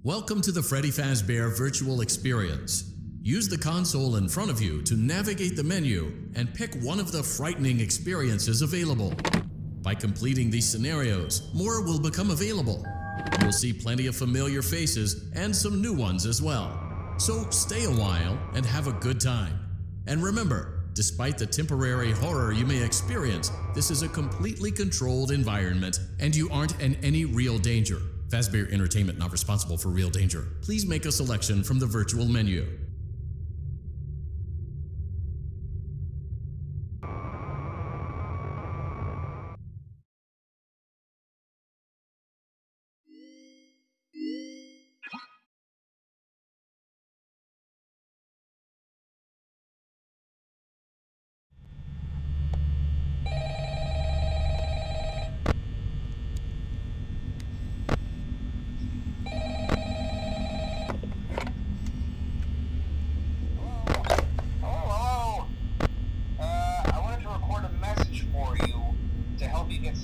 Welcome to the Freddy Fazbear virtual experience. Use the console in front of you to navigate the menu and pick one of the frightening experiences available. By completing these scenarios, more will become available. You'll see plenty of familiar faces and some new ones as well. So stay a while and have a good time. And remember, despite the temporary horror you may experience, this is a completely controlled environment and you aren't in any real danger. Fazbear Entertainment not responsible for real danger. Please make a selection from the virtual menu.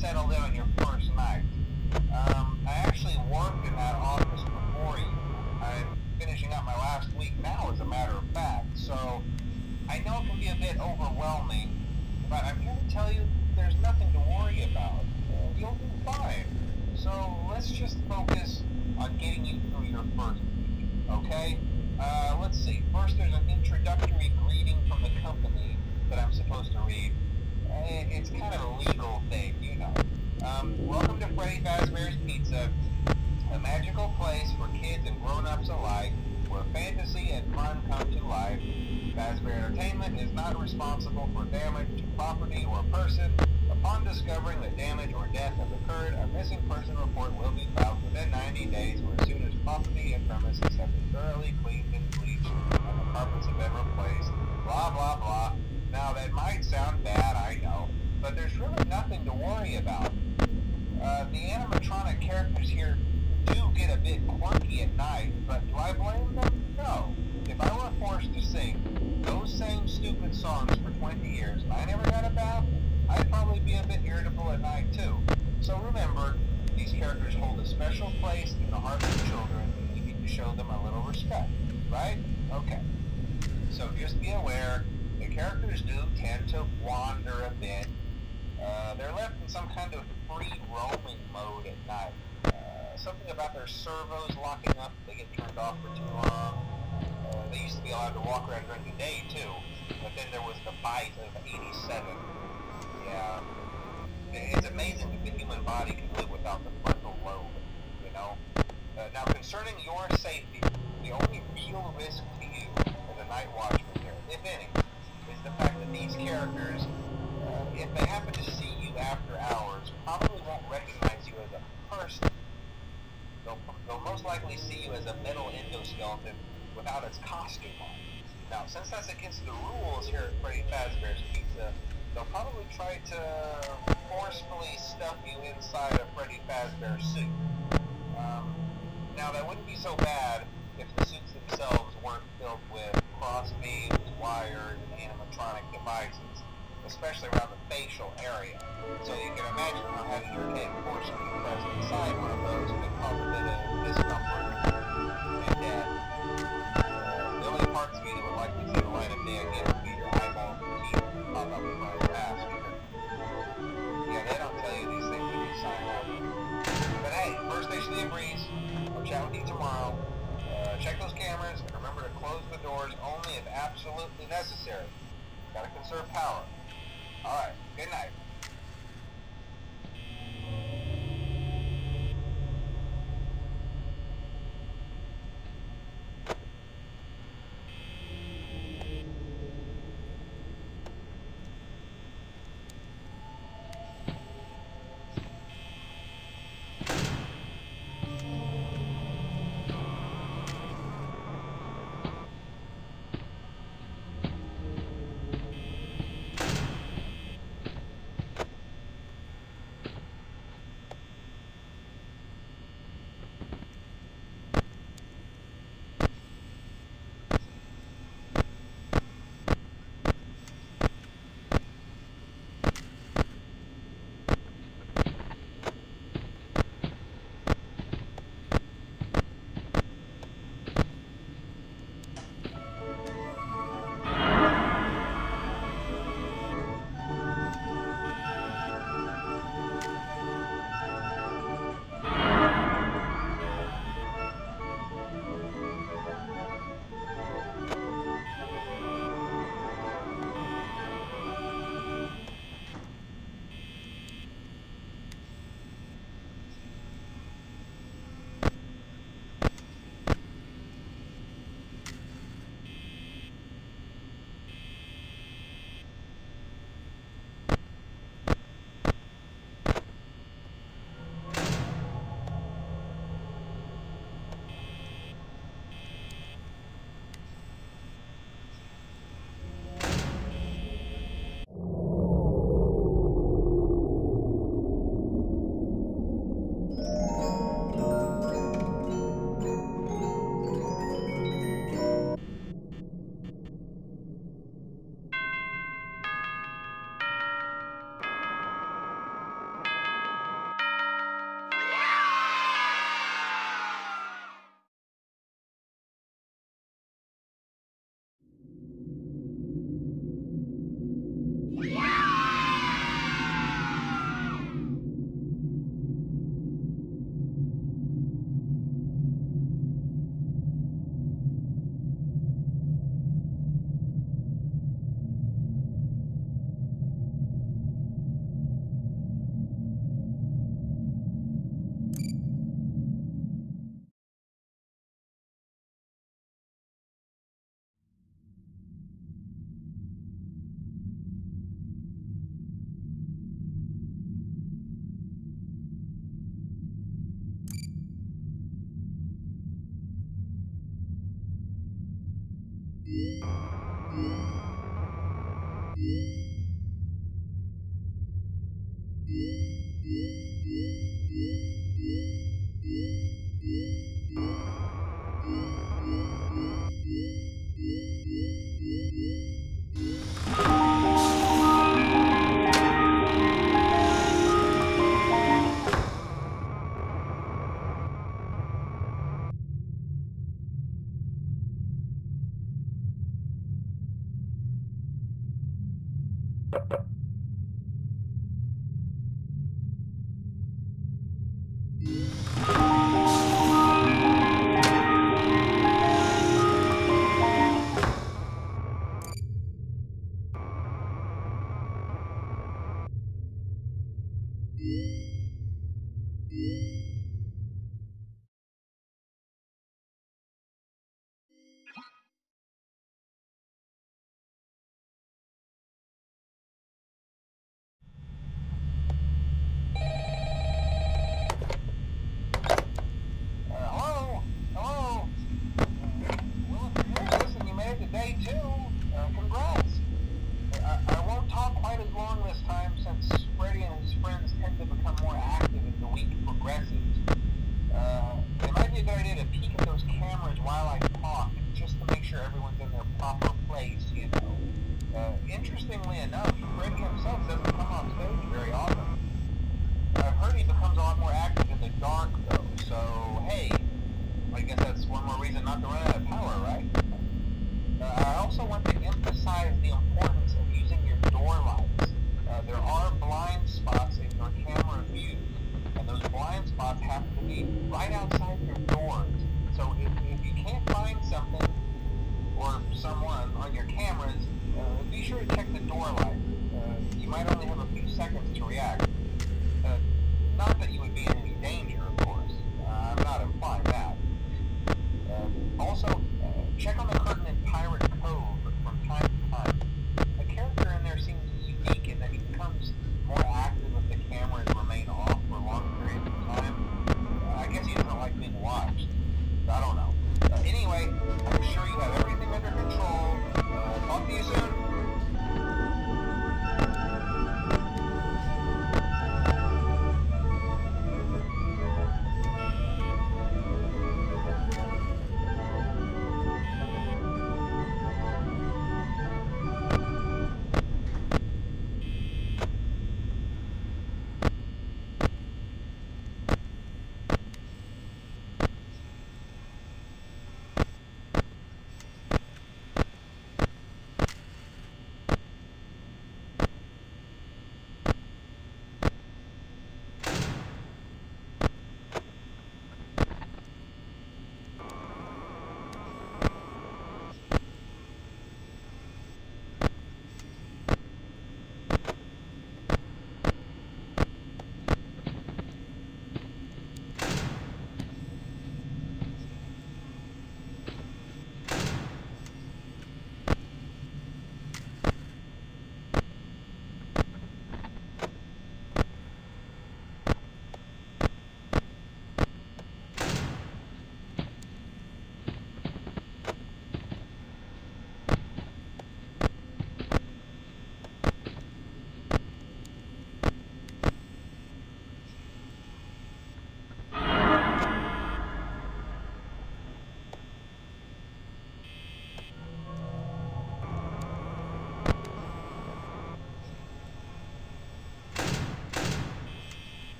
Settled in on your first night. I actually worked in that office before you. I'm finishing up my last week now, as a matter of fact, so I know it can be a bit overwhelming, but I'm here to tell you there's nothing to worry about. You'll be fine. So let's just focus on getting you through your first week, okay? Let's see. First, there's an introductory greeting from the company that I'm supposed to read. It's kind of a legal thing, you know. Welcome to Freddy Fazbear's Pizza, a magical place for kids and grown-ups alike, where fantasy and fun come to life. Fazbear Entertainment is not responsible for damage to property or person. Upon discovering that damage or death has occurred, a missing person report will be filed within 90 days or as soon as property and premises have been thoroughly cleaned and bleached and the carpets have been replaced. Blah, blah, blah. Now, that might sound bad, I know, but there's really nothing to worry about. The animatronic characters here do get a bit quirky at night, but do I blame them? No. If I were forced to sing those same stupid songs for 20 years and I never got a bath, I'd probably be a bit irritable at night too. So remember, these characters hold a special place in the hearts of children and you need to show them a little respect, right? Okay. So just be aware, the characters do tend to wander a bit. They're left in some kind of free roaming mode at night. Something about their servos locking up if they get turned off for too long. They used to be allowed to walk around during the day too, but then there was the bite of 87. Yeah. It's amazing that the human body can live without the frontal lobe, you know? Now concerning your safety, the only real risk to you as a night watchman here, if any, is the fact that these characters, if they happen to see you after hours, probably won't recognize you as a person. They'll most likely see you as a metal endoskeleton without its costume on. Now, since that's against the rules here at Freddy Fazbear's Pizza, they'll probably try to forcefully stuff you inside a Freddy Fazbear suit. Now, that wouldn't be so bad if the suits themselves weren't filled with crossbeams, wires, and animatronic devices, especially around the facial area. So you can imagine how having your head forcibly pressed inside one of those could cause a bit of discomfort and death. The only parts of you that would likely see the light of day again would be your eyeballs and teeth that pop up in front of the mask. Yeah, they don't tell you these things when you sign up. But hey, first station of the breeze. I'll chat with you tomorrow. Check those cameras and remember to close the doors only if absolutely necessary. Gotta conserve power. Alright, good night. Hello? Hello? Well, if you're here, listen, you made it to day 2. Congrats. I won't talk quite as long this time since Freddy and his friends tend to become more active as the week progresses. It might be a good idea to peek at those cameras while I talk, just to make sure everyone's in their proper place, you know. Interestingly enough, Freddy himself doesn't come on stage very often. I've heard he becomes a lot more active in the dark, though, so hey, I guess that's one more reason not to run out of power, right? I also want to emphasize the importance of using your door lights. There are blind spots in your camera view, and those blind spots happen to be right outside your doors. So if you can't find something or someone on your cameras, be sure to check the door light. You might only have a few seconds to react. Not that you would be in any danger, of course. I'm not implying that. Also, check on the curtain in Pirate Cove from time to time. The character in there seems unique in that he becomes more active if the cameras remain off for long periods of time. I guess he doesn't like being watched. I don't know. Anyway, I'm sure you have everything under control. Talk to you soon.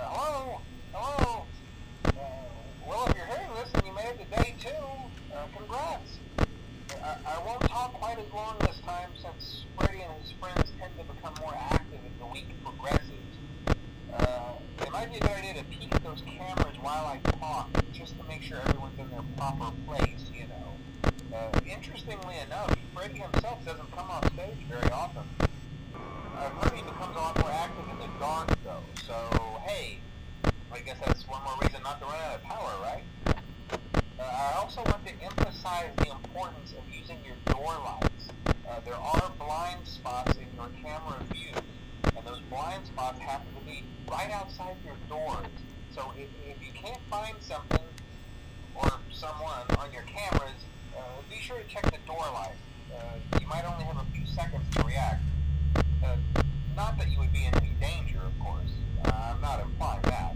Hello? Hello? Well, if you're hearing this and you made it to day 2, congrats. I won't talk quite as long this time since Freddy and his friends tend to become more active as the week progresses. It might be a good idea to peek at those cameras while I talk, just to make sure everyone's in their proper place, you know. Interestingly enough, Freddy himself doesn't come off stage very often. I've heard he becomes a lot more active in the dark, though, so hey, I guess that's one more reason not to run out of power, right? I also want to emphasize the importance of using your door lights. There are blind spots in your camera views, and those blind spots happen to be right outside your doors. So if you can't find something or someone on your cameras, be sure to check the door light. You might only have a few seconds to react. Not that you would be in any danger, of course. I'm not implying that.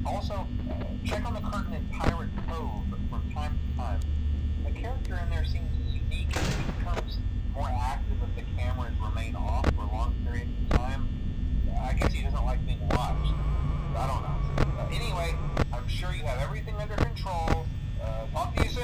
Also, check on the curtain in Pirate Cove from time to time. The character in there seems unique and he becomes more active if the cameras remain off for long periods of time. I guess he doesn't like being watched. I don't know. Anyway, I'm sure you have everything under control. Talk to you soon.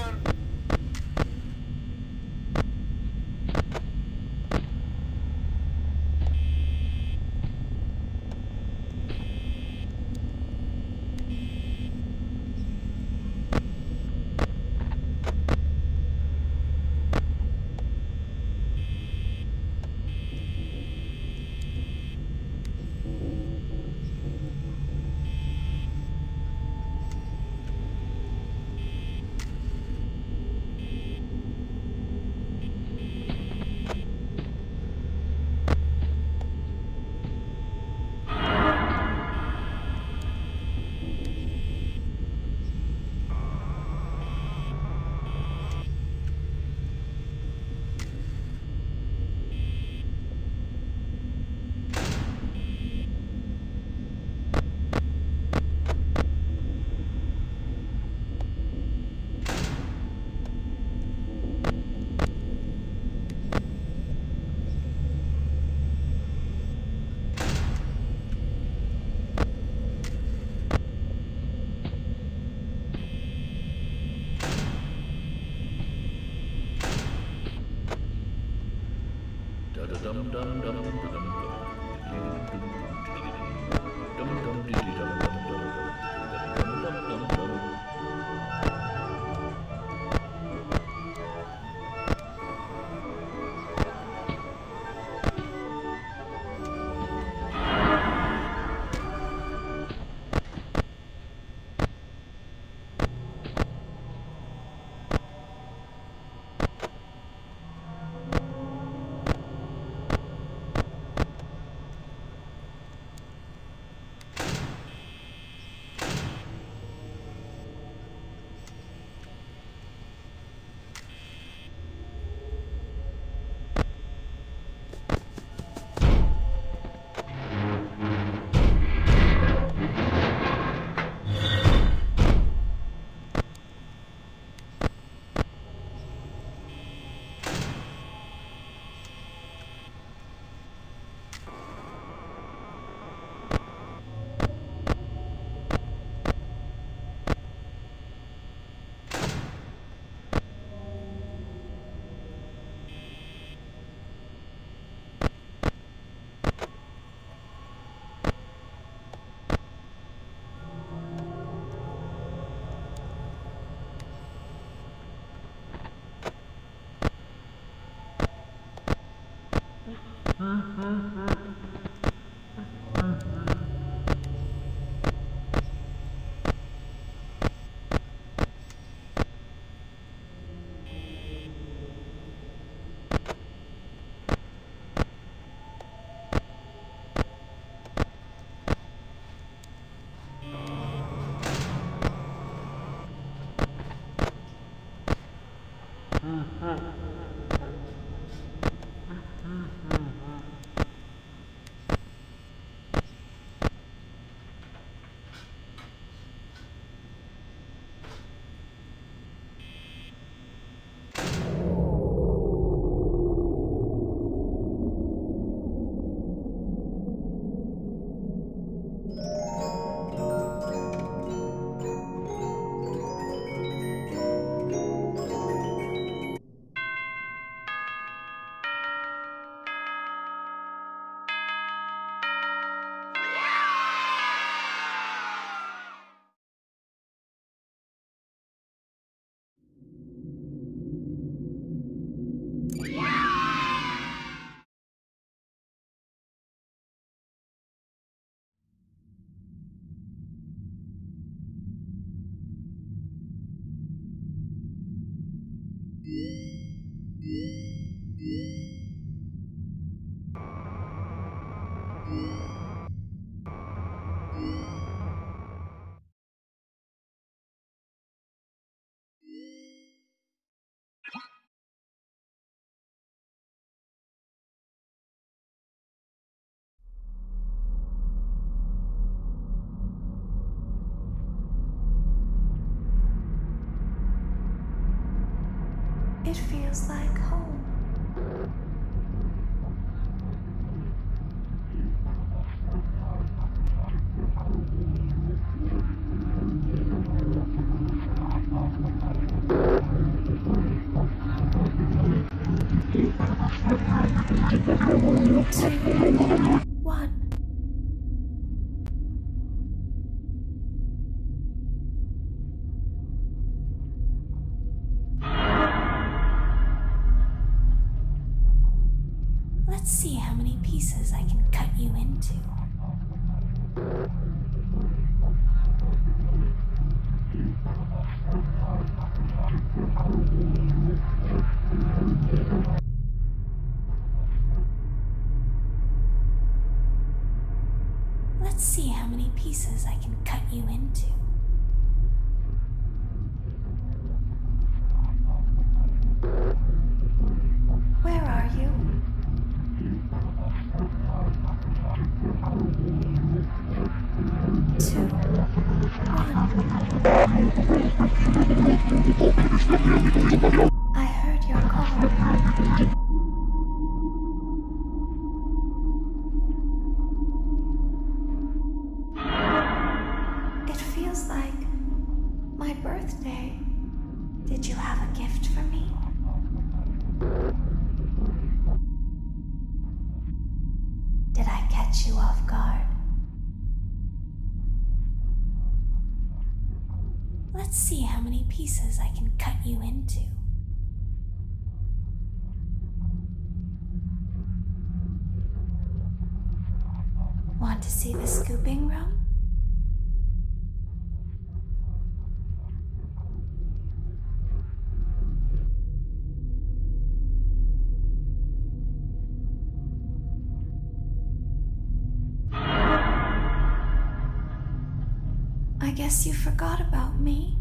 It feels like home. Two, one. Let's see how many pieces I can cut you into. Let's see how many pieces I can cut you into. Where are you? Two, one. I heard your call. It feels like my birthday. Did you have a gift for me? catch you off guard. Let's see how many pieces I can cut you into. Want to see the scooping room? I guess you forgot about me.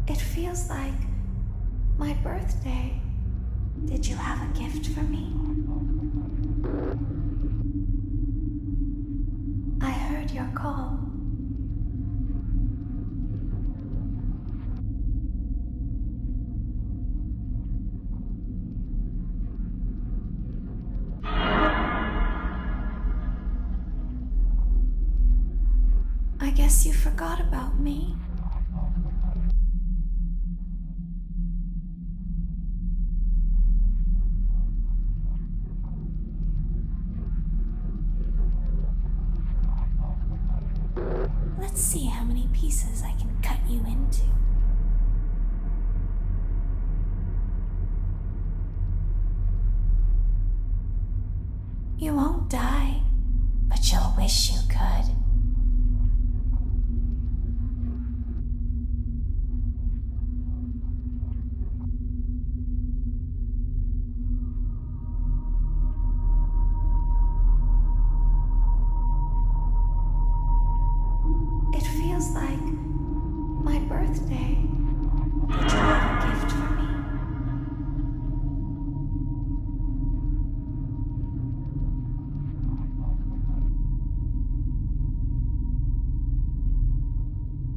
It feels like my birthday. Did you have a gift for me? I heard your call. I guess you forgot about me. Let's see how many pieces I can cut you into. You won't die, but you'll wish you could. It feels like my birthday. Did you have a gift for me?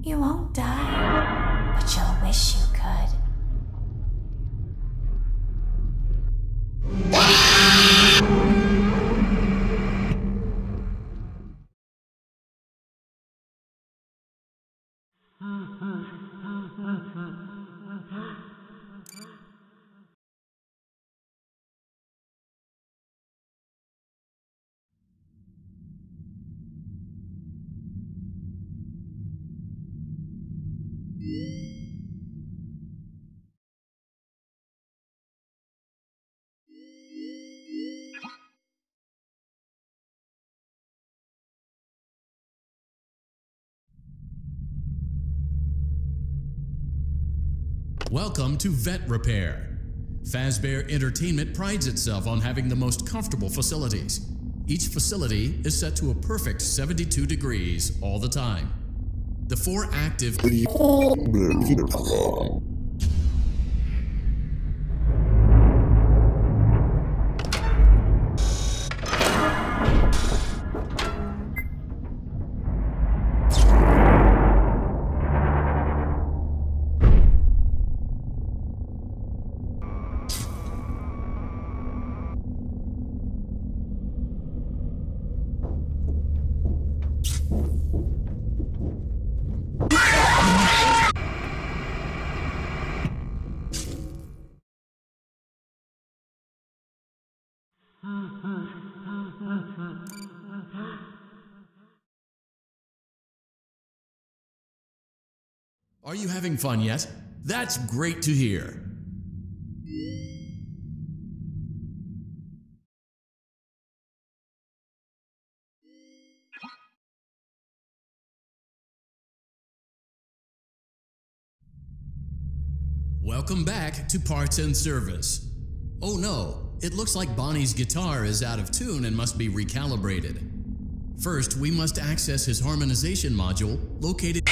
You won't die, but you'll wish you could. Welcome to Vet Repair. Fazbear Entertainment prides itself on having the most comfortable facilities. Each facility is set to a perfect 72 degrees all the time. The 4 active Are you having fun yet? That's great to hear. Welcome back to Parts and Service. Oh no, it looks like Bonnie's guitar is out of tune and must be recalibrated. First, we must access his harmonization module located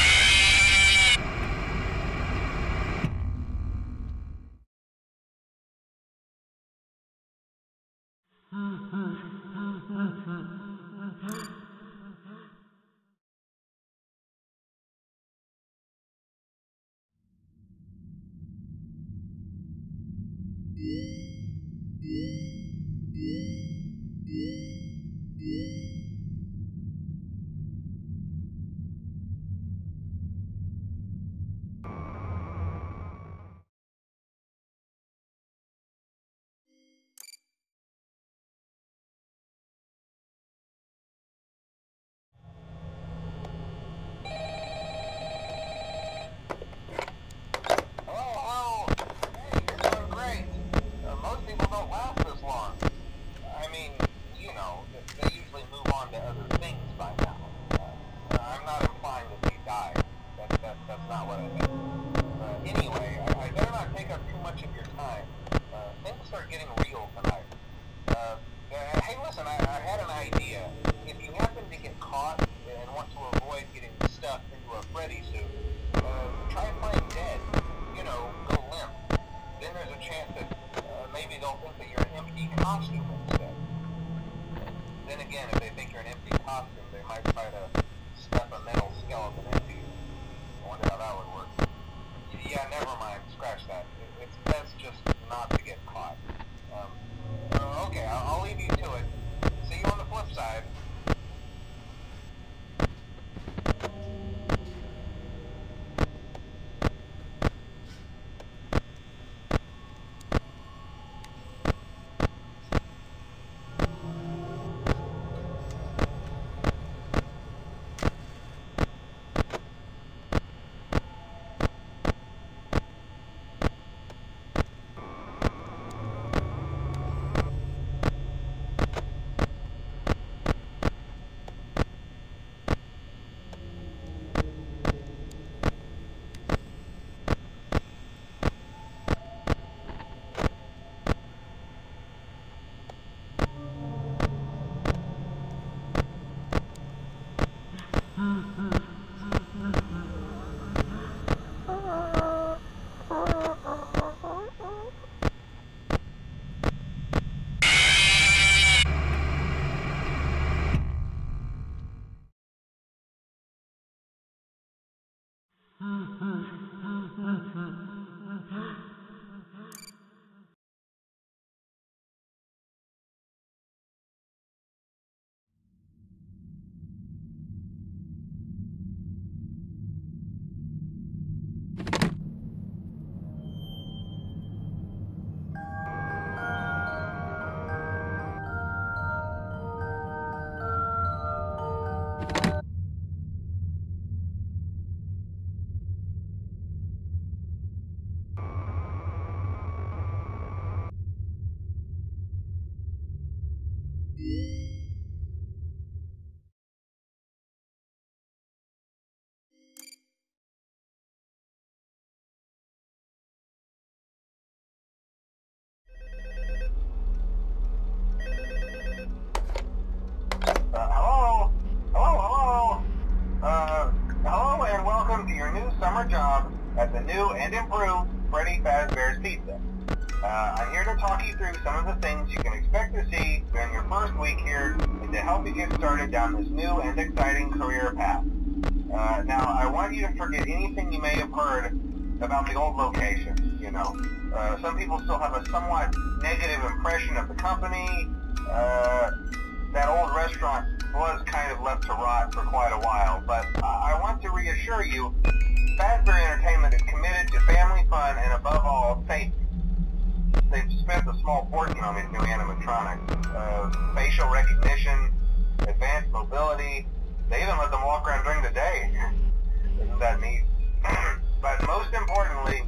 Yeah, never mind. Scratch that. It's best just not to get caught. Okay, I'll leave you to it. See you on the flip side. Hello and welcome to your new summer job at the new and improved Freddy Fazbear's Pizza. I'm here to talk you through some of the things you can expect to see during your first week here and to help you get started down this new and exciting career path. Now, I want you to forget anything you may have heard about the old location, you know. Some people still have a somewhat negative impression of the company. That old restaurant was kind of left to rot for quite a while, but I want to reassure you, Fazbear Entertainment is committed to family fun and above all, safety. They've spent a small fortune on these new animatronics. Facial recognition, advanced mobility, they even let them walk around during the day. Isn't that neat? But most importantly,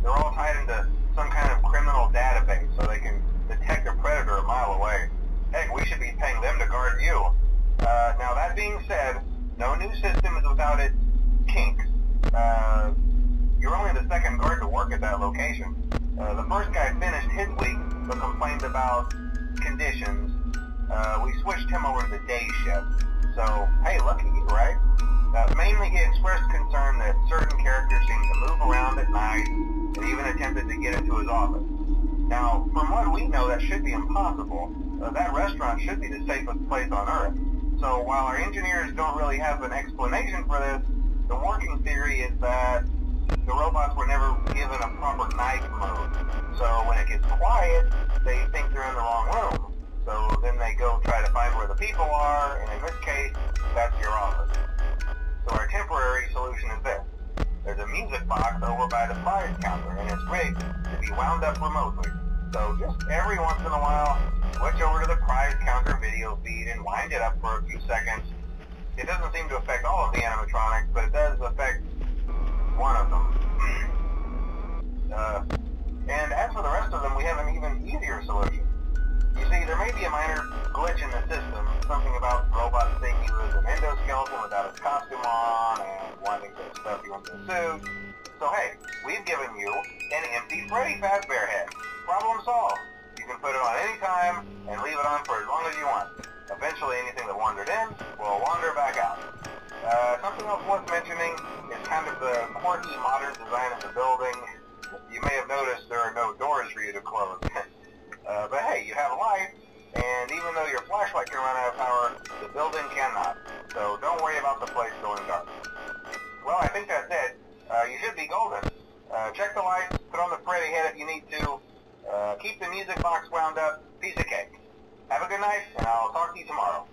they're all tied into some kind of criminal database so they can detect a predator a mile away. Heck, we should be paying them to guard you. Now that being said, no new system is without its kinks. You're only the second guard to work at that location. The first guy finished his week, but complained about conditions. We switched him over to the day shift. So, hey, lucky you, right? Mainly he expressed concern that certain characters seemed to move around at night and even attempted to get into his office. Now, from what we know, that should be impossible. That restaurant should be the safest place on Earth. So while our engineers don't really have an explanation for this, the working theory is that the robots were never given a proper night mode. So when it gets quiet, they think they're in the wrong room. So then they go try to find where the people are, and in this case, that's your office. So our temporary solution is this. There's a music box over by the prize counter, and it's rigged to be wound up remotely. So just every once in a while, switch over to the prize counter video feed and wind it up for a few seconds. It doesn't seem to affect all of the animatronics, but it does affect one of them. And as for the rest of them, we have an even easier solution. You see, there may be a minor glitch in the system, something about robots think you as an endoskeleton without its costume on, and wanting to stuff you into a suit. So hey, we've given you an empty Freddy Fazbear head. Problem solved. You can put it on any time and leave it on for as long as you want. Eventually anything that wandered in will wander back out. Something else worth mentioning is kind of the quirky modern design of the building. You may have noticed there are no doors for you to close. But hey, you have a light, and even though your flashlight can run out of power, the building cannot. So don't worry about the place going dark. Well, I think that's it. You should be golden. Check the lights, put on the Freddy head if you need to. Keep the music box wound up. Piece of cake. Have a good night, and I'll talk to you tomorrow.